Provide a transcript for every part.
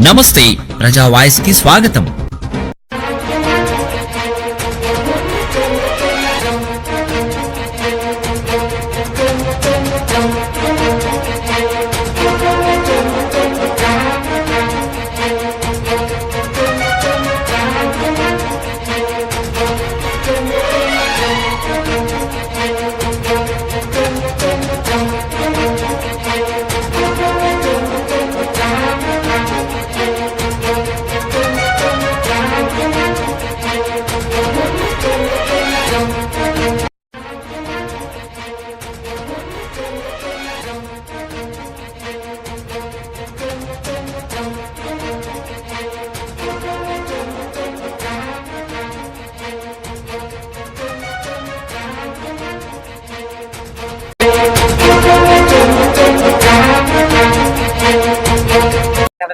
నమస్తే ప్రజా వాయిస్ కి స్వాగతం.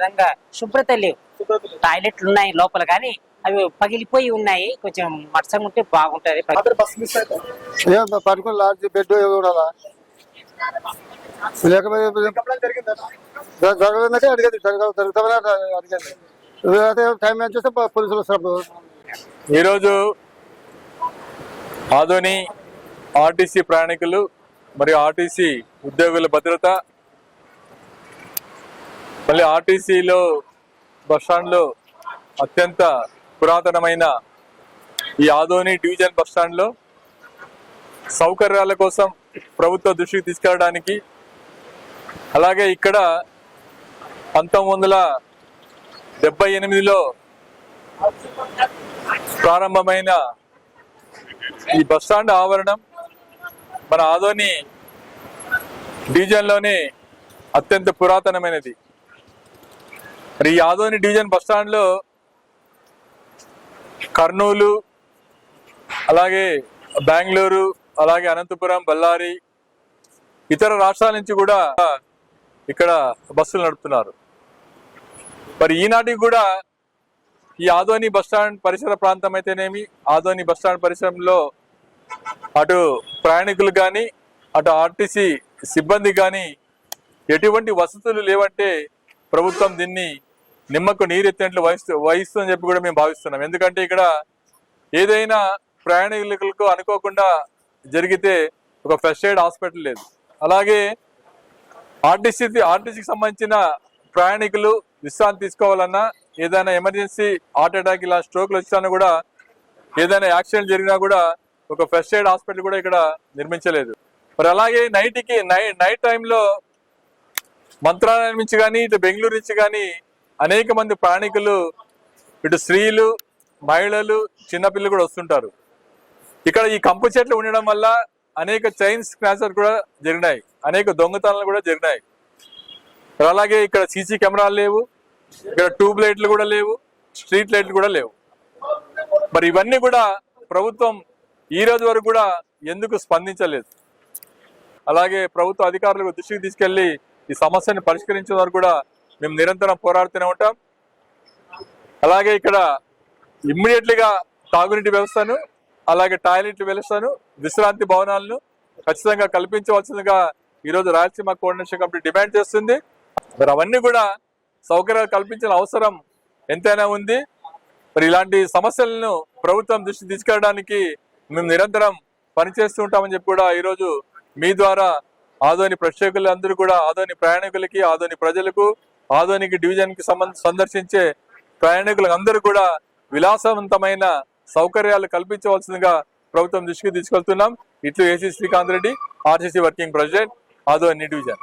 విధంగా శుభ్రత లేవు. టాయిలెట్లు ఉన్నాయి లోపల, కానీ అవి పగిలిపోయి ఉన్నాయి. కొంచెం మట్సంగా ఉంటే బాగుంటది. పడుకుని లాడ్జ్ బెడ్ జరగదంటే అడిగేది జరుగుతామని అడిగేది. టైం ఏం చేస్తే పోలీసులు వస్తారు. ఈరోజు ఆదోని ఆర్టీసీ ప్రయాణికులు మరియు ఆర్టీసీ ఉద్యోగుల భద్రత, మళ్ళీ ఆర్టీసీలో బస్టాండ్లో అత్యంత పురాతనమైన ఈ ఆదోని డివిజన్ బస్టాండ్లో సౌకర్యాల కోసం ప్రభుత్వ దృష్టికి తీసుకెళ్ళడానికి, అలాగే ఇక్కడ 1978లో ప్రారంభమైన ఈ బస్టాండ్ ఆవరణం మన ఆదోని డివిజన్లోనే అత్యంత పురాతనమైనది. మరి ఈ ఆదోని డివిజన్ బస్టాండ్లో కర్నూలు, అలాగే బెంగళూరు, అలాగే అనంతపురం, బళ్ళారి, ఇతర రాష్ట్రాల నుంచి కూడా ఇక్కడ బస్సులు నడుపుతున్నారు. మరి ఈనాటికి కూడా ఈ ఆదోని బస్టాండ్ పరిసర ప్రాంతం అయితేనేమి, ఆదోని బస్టాండ్ పరిసరంలో అటు ప్రయాణికులు కానీ అటు ఆర్టీసీ సిబ్బంది కానీ ఎటువంటి వసతులు లేవంటే ప్రభుత్వం దీన్ని నిమ్మకు నీరెత్తినట్లు వహిస్తుందని చెప్పి కూడా మేము భావిస్తున్నాం. ఎందుకంటే ఇక్కడ ఏదైనా ప్రయాణికులకు అనుకోకుండా జరిగితే ఒక ఫస్ట్ ఎయిడ్ హాస్పిటల్ లేదు. అలాగే ఆర్టీసీకి సంబంధించిన ప్రయాణికులు విశ్రాంతి తీసుకోవాలన్నా, ఏదైనా ఎమర్జెన్సీ హార్ట్ అటాక్ ఇలా స్ట్రోక్లు వచ్చినా కూడా, ఏదైనా యాక్సిడెంట్ జరిగినా కూడా ఒక ఫస్ట్ ఎయిడ్ హాస్పిటల్ కూడా ఇక్కడ నిర్మించలేదు. మరి అలాగే నైట్ టైంలో మంత్రాలయం నుంచి కానీ ఇటు బెంగళూరు నుంచి కానీ అనేక మంది ప్రయాణికులు, ఇటు స్త్రీలు, మహిళలు, చిన్నపిల్లలు కూడా వస్తుంటారు. ఇక్కడ ఈ కంపు చెట్లు ఉండడం వల్ల అనేక చైన్ స్క్రాచర్ కూడా జరిగినాయి, అనేక దొంగతనాలు కూడా జరిగినాయి. అలాగే ఇక్కడ సీసీ కెమెరాలు లేవు, ఇక్కడ ట్యూబ్ లైట్లు కూడా లేవు, స్ట్రీట్ లైట్లు కూడా లేవు. మరి ఇవన్నీ కూడా ప్రభుత్వం ఈ రోజు వరకు కూడా ఎందుకు స్పందించలేదు? అలాగే ప్రభుత్వ అధికారులకు దృష్టికి తీసుకెళ్లి ఈ సమస్యను పరిష్కరించే వరకు కూడా మేము నిరంతరం పోరాడుతూనే ఉంటాం. అలాగే ఇక్కడ ఇమ్మీడియట్లీగా తాగునీటి వ్యవస్థను, అలాగే టాయిలెట్ వ్యవస్థను, విశ్రాంతి భవనాలను ఖచ్చితంగా కల్పించవలసిందిగా ఈరోజు రాయలసీమ కోఆర్డినేషన్ కమిటీ డిమాండ్ చేస్తుంది. మరి అవన్నీ కూడా సౌకర్యాలు కల్పించిన అవసరం ఎంతైనా ఉంది. మరి ఇలాంటి సమస్యలను ప్రభుత్వం దృష్టికి తీసుకెళ్ళడానికి మేము నిరంతరం పనిచేస్తూ ఉంటామని చెప్పి కూడా ఈరోజు మీ ద్వారా ఆదోని ప్రేక్షకులందరూ కూడా, ఆదోని ప్రయాణికులకి, ఆదోని ప్రజలకు, ఆదోనికి డివిజన్కి సందర్శించే ప్రయాణికులందరూ కూడా విలాసవంతమైన సౌకర్యాలు కల్పించవలసిందిగా ప్రభుత్వం దృష్టికి తీసుకెళ్తున్నాం. ఇట్లు AC Srikanth Reddy, RTC working president, Adoni division.